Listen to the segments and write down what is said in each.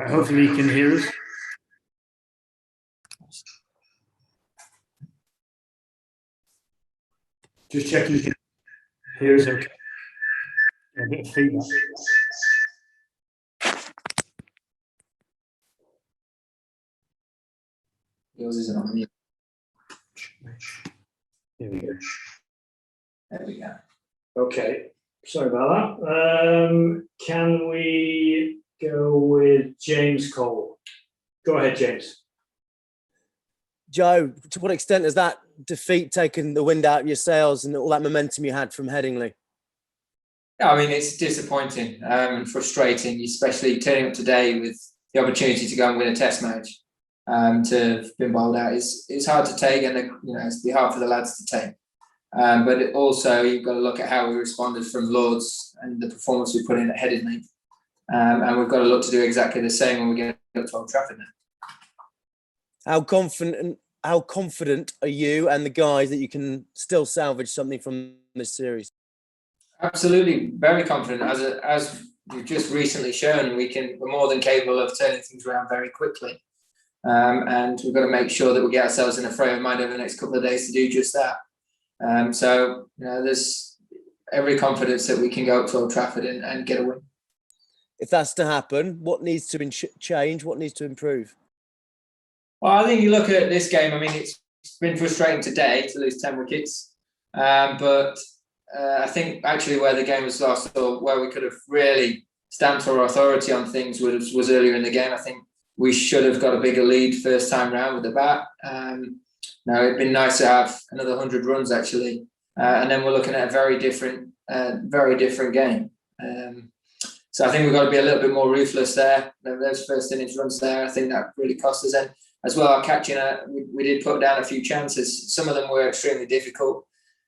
Hopefully you can hear us. Just checking you can hear us okay. A bit of feedback. Yours isn't on mute. Here we go. There we go. Okay, sorry about that. Can we go with James Cole? Go ahead, James. Joe, to what extent has that defeat taken the wind out of your sails and all that momentum you had from Headingley? Yeah, I mean, it's disappointing and frustrating, especially turning up today with the opportunity to go and win a test match. To have been bowled out is hard to take, and it's hard for the lads to take. But also, you've got to look at how we responded from Lords and the performance we put in at Headingley. And we've got to look to do exactly the same when we get up to Old Trafford now. How confident are you and the guys that you can still salvage something from this series? Absolutely, very confident. As we've just recently shown, we're more than capable of turning things around very quickly. And we've got to make sure that we get ourselves in a frame of mind over the next couple of days to do just that. So there's every confidence that we can go up to Old Trafford and get a win. If that's to happen, what needs to change? What needs to improve? Well, I think you look at this game. I mean, it's been frustrating today to lose 10 wickets, but I think actually where the game was lost, or where we could have really stamped our authority on things, was earlier in the game. I think we should have got a bigger lead first time round with the bat. Now it'd been nice to have another 100 runs actually, and then we're looking at a very different game. So I think we've got to be a little bit more ruthless there. Those first innings runs there, I think that really cost us. And as well, our catching, we did put down a few chances. Some of them were extremely difficult.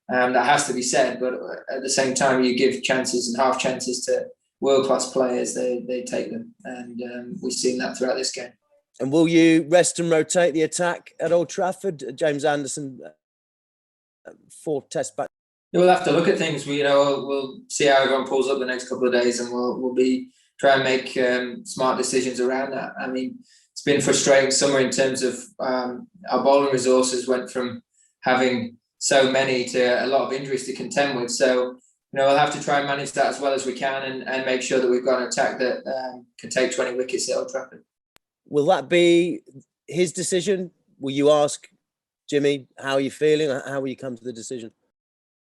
That has to be said, but at the same time, you give chances and half chances to world-class players, they take them. And we've seen that throughout this game. And will you rest and rotate the attack at Old Trafford? James Anderson, 4 test back. We'll have to look at things. We'll see how everyone pulls up the next couple of days, and we'll be try and make smart decisions around that. I mean, it's been frustrating summer in terms of our bowling resources went from having so many to a lot of injuries to contend with. So, we'll have to try and manage that as well as we can and make sure that we've got an attack that can take 20 wickets at Old Trafford. Will that be his decision? Will you ask Jimmy, how are you feeling? How will you come to the decision?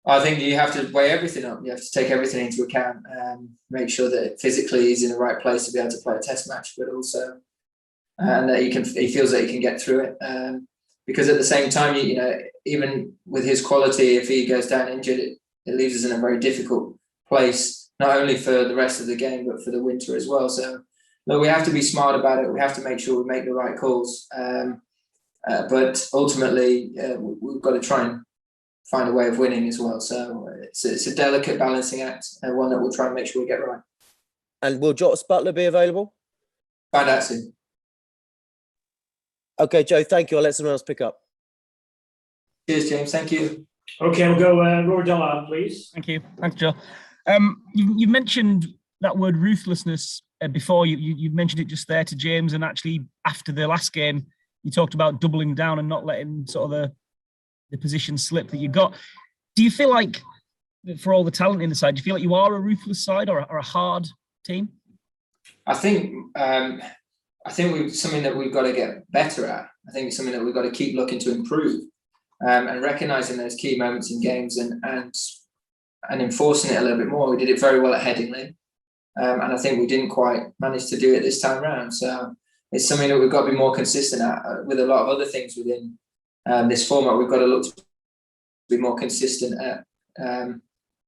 I think you have to weigh everything up. You have to take everything into account and make sure that physically he's in the right place to be able to play a test match, but also and that he feels that he can get through it. Because at the same time, even with his quality, if he goes down injured, it leaves us in a very difficult place, not only for the rest of the game, but for the winter as well. So, look, we have to be smart about it. We have to make sure we make the right calls. But ultimately, we've got to try and find a way of winning as well. So it's a delicate balancing act, and one that we'll try and make sure we get right. And will Josh Butler be available? Find out soon. Okay, Joe, thank you. I'll let someone else pick up. Cheers, James. Thank you. Okay, we'll go Rory Dollard, please. Thank you. Thanks, Joe. You've mentioned that word ruthlessness before. You mentioned it just there to James, and actually after the last game, you talked about doubling down and not letting sort of the position slip that you got. Do you feel like, for all the talent in the side, do you feel like you are a ruthless side or a hard team? I think it's something that we've got to get better at. I think it's something that we've got to keep looking to improve, and recognising those key moments in games and enforcing it a little bit more. We did it very well at Headingley, and I think we didn't quite manage to do it this time round. So it's something that we've got to be more consistent at. With a lot of other things within this format, we've got to look to be more consistent at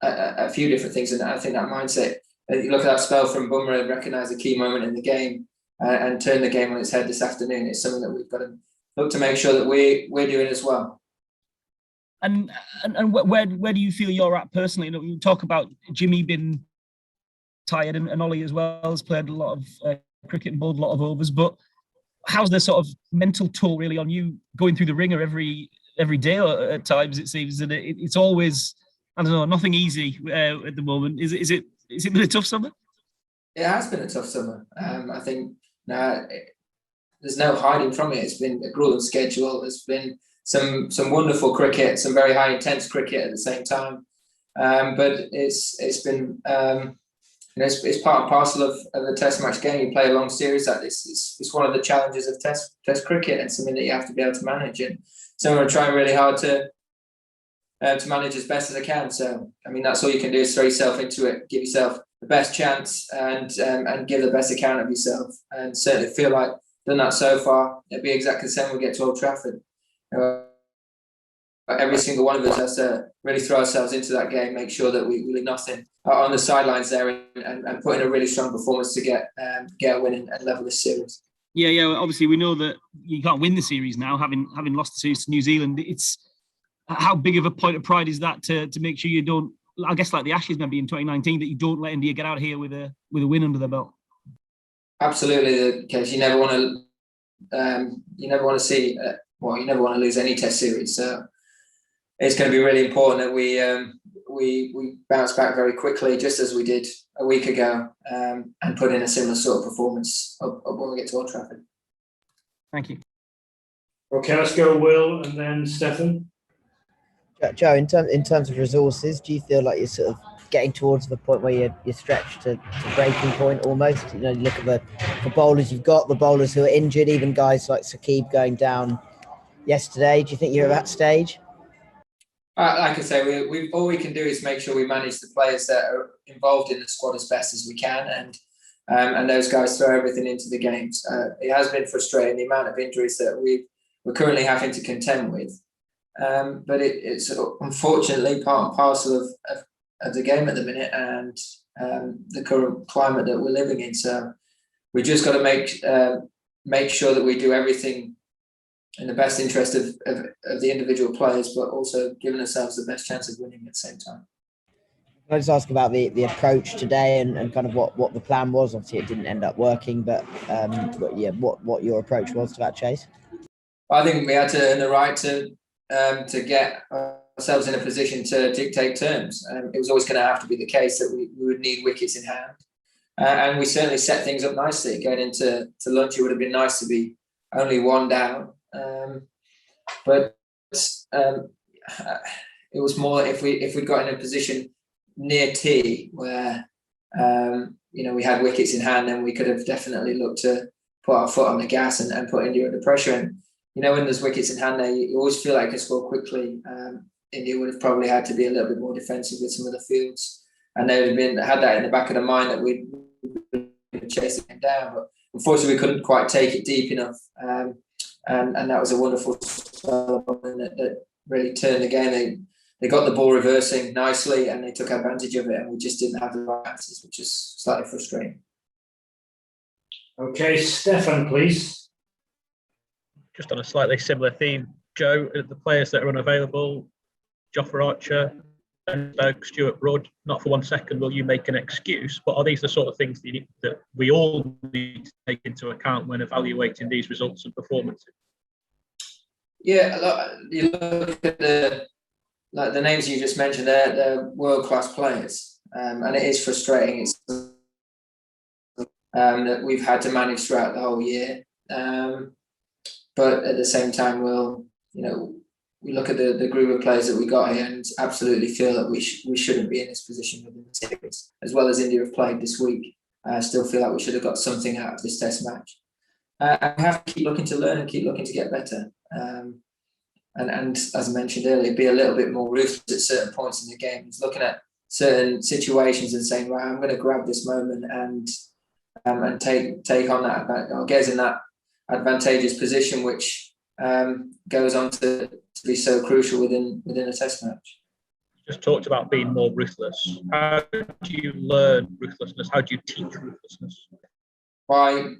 a few different things. And I think that mindset, you look at that spell from Bumrah, recognise a key moment in the game and turn the game on its head this afternoon. It's something that we've got to look to make sure that we're doing as well. And where do you feel you're at personally? You talk about Jimmy being tired and Ollie as well has played a lot of cricket and bowled a lot of overs, but how's the sort of mental toll really on you going through the ringer every day at times? It seems that it's always, I don't know, nothing easy at the moment. Is it been a tough summer? It has been a tough summer. I think there's no hiding from it. It's been a grueling schedule. There's been some wonderful cricket, some very high intense cricket at the same time. But it's been it's part and parcel of the Test match game. You play a long series like this. It's one of the challenges of Test cricket, and something that you have to be able to manage. And so I'm going to try really hard to manage as best as I can. So I mean, that's all you can do is throw yourself into it, give yourself the best chance, and give the best account of yourself. And certainly feel like done that so far. It'll be exactly the same when we get to Old Trafford. Every single one of us has to really throw ourselves into that game, make sure that we leave nothing on the sidelines there, and put in a really strong performance to get a win and level this series. Yeah. Obviously, we know that you can't win the series now, having lost the series to New Zealand. It's how big of a point of pride is that to make sure you don't, I guess like the Ashes maybe in 2019, that you don't let India get out of here with a win under their belt. Absolutely the case. You never want to see. You never want to lose any Test series. So it's going to be really important that we bounce back very quickly, just as we did a week ago, and put in a similar sort of performance when we get to Old Trafford. Thank you. Okay, let's go Will and then Stefan. Joe, in terms of resources, do you feel like you're sort of getting towards the point where you're stretched to breaking point almost? You know, you look at the bowlers you've got, the bowlers who are injured, even guys like Saqib going down yesterday. Do you think you're at that stage? Like I say, we all we can do is make sure we manage the players that are involved in the squad as best as we can, and those guys throw everything into the games. It has been frustrating, the amount of injuries that we're currently having to contend with, but it's unfortunately part and parcel of the game at the minute, and the current climate that we're living in. So we just got to make sure that we do everything in the best interest of the individual players, but also giving ourselves the best chance of winning at the same time. Can I just ask about the approach today and kind of what the plan was? Obviously, it didn't end up working, but what your approach was to that chase? I think we had to earn the right to get ourselves in a position to dictate terms. It was always going to have to be the case that we would need wickets in hand, and we certainly set things up nicely. Going into lunch, it would have been nice to be only one down. But it was more if we got in a position near tea where we had wickets in hand, then we could have definitely looked to put our foot on the gas and put India under pressure. And when there's wickets in hand, there you always feel like you can score quickly. India would have probably had to be a little bit more defensive with some of the fields, and they would have had that in the back of the mind that we'd chase them down. But unfortunately, we couldn't quite take it deep enough. And that was a wonderful spell that really turned the game. They got the ball reversing nicely and they took advantage of it, and we just didn't have the right answers, which is slightly frustrating. Okay, Stefan, please. Just on a slightly similar theme, Joe, the players that are unavailable, Jofra Archer, Stuart Broad, not for 1 second will you make an excuse, but are these the sort of things that we all need to take into account when evaluating these results and performances? Yeah, you look at the names you just mentioned, they're world-class players, and it is frustrating. It's that we've had to manage throughout the whole year, but at the same time, we look at the group of players that we got here and absolutely feel that we shouldn't be in this position within the series, as well as India have played this week. I still feel like we should have got something out of this Test match. And we have to keep looking to learn and keep looking to get better. And as I mentioned earlier, be a little bit more ruthless at certain points in the game. It's looking at certain situations and saying, right, I'm going to grab this moment and take on that, or get us in that advantageous position, which goes on to be so crucial within a Test match. You just talked about being more ruthless. How do you learn ruthlessness? How do you teach ruthlessness? By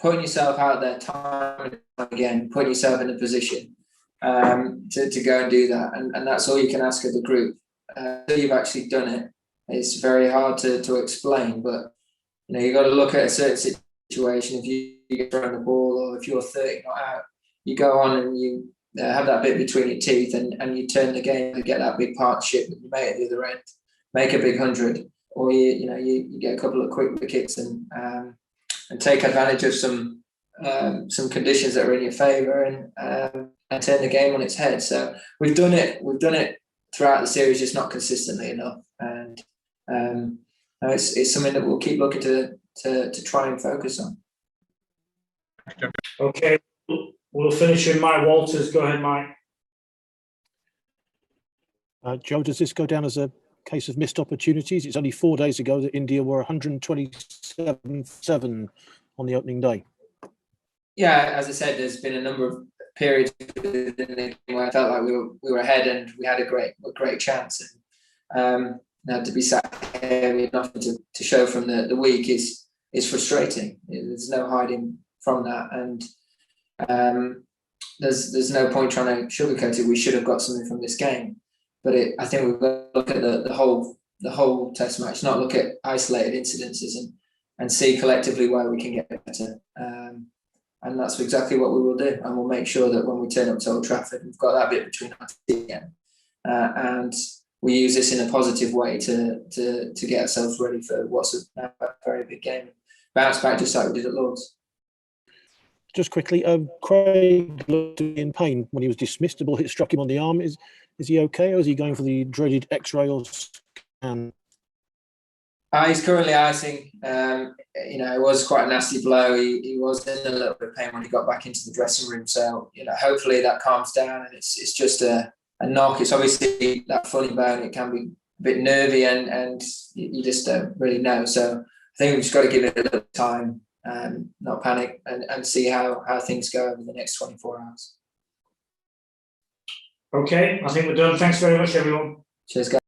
putting yourself out there time and time again, putting yourself in a position to go and do that, and that's all you can ask of the group. Until you've actually done it, it's very hard to explain. But you got to look at a certain situation. If you get thrown the ball, or if you're 30 not out, you go on and you have that bit between your teeth, and you turn the game and get that big partnership with your mate at the other end, make a big 100, or you get a couple of quick wickets and take advantage of some conditions that are in your favour and turn the game on its head. So we've done it throughout the series, just not consistently enough. And it's something that we'll keep looking to try and focus on. Okay, we'll finish with Mike Walters. Go ahead, Mike. Joe, does this go down as a case of missed opportunities? It's only 4 days ago that India were 127-7 on the opening day. Yeah, as I said, there's been a number of periods within the game where I felt like we were ahead and we had a great chance. And now to be sat here with nothing to show from the week is frustrating. There's no hiding from that, and there's no point trying to sugarcoat it. We should have got something from this game, but I think we've got to look at the whole Test match, not look at isolated incidences, and see collectively where we can get better. And that's exactly what we will do, and we'll make sure that when we turn up to Old Trafford, we've got that bit between our teeth again, and we use this in a positive way to get ourselves ready for what's a very big game. Bounce back just like we did at Lord's. Just quickly, Craig looked in pain when he was dismissed. The ball struck him on the arm. Is he okay, or is he going for the dreaded X-ray or scan? He's currently icing. It was quite a nasty blow. He was in a little bit of pain when he got back into the dressing room. So, hopefully that calms down and it's just a knock. It's obviously that funny bone. It can be a bit nervy and you just don't really know. So I think we've just got to give it a little time, not panic, and see how things go over the next 24 hours. Okay, I think we're done. Thanks very much, everyone. Cheers, guys.